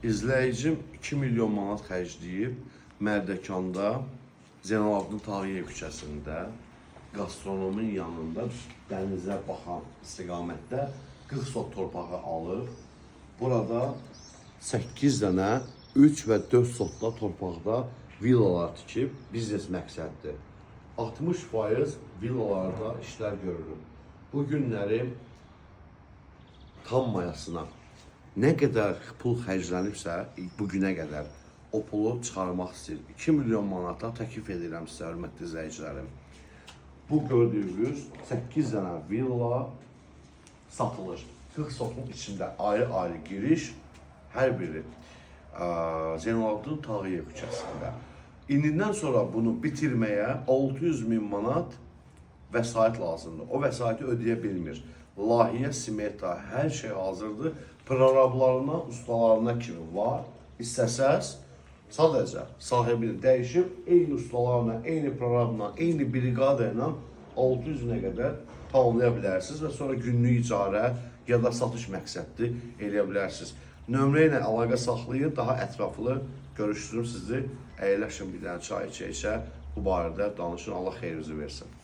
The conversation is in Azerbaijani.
İzləyicim 2 milyon manat xərcləyib Mərdəkanda Zeynalabdin Tağıyev küçəsində gastronomun yanında dənizə baxan istiqamətdə 40 sot torpağı alır. Burada 8 dənə 3 və 4 sotla torpaqda villalar tikib biznes məqsəddir. 60% villalarda işlər görülür. Bu günləri tam mayasına nə qədər pul xərclənibsə bugünə qədər o pulu çıxarmaq istəyir. 2 milyon manata təklif edirəm sizə, hörmətli izləyicilərim. Bu gördüyünüz 8 dənə villa satılır. 40 sotun içində ayrı-ayrı giriş, hər biri Zeynalabdin Tağıyev küçəsində. İndindən sonra bunu bitirməyə 600 min manat vəsait lazımdır. O vəsaiti ödəyə bilmir. Layihə, smeta, hər şey hazırdır. Prorablarına, ustalarına kimi var. İstəsəz, sadəcə sahibini dəyişib, eyni ustalarla, eyni prorabla, eyni briqada ilə 600-nə qədər tamamlaya bilərsiniz və sonra günlük icarə ya da satış məqsədli eləyə bilərsiniz. Nömrə ilə əlaqə saxlayın, daha ətraflı görüşdürüm sizi. Əyləşin bir dənə çay içə-içə bu barədə danışın. Allah xeyrinizi versin.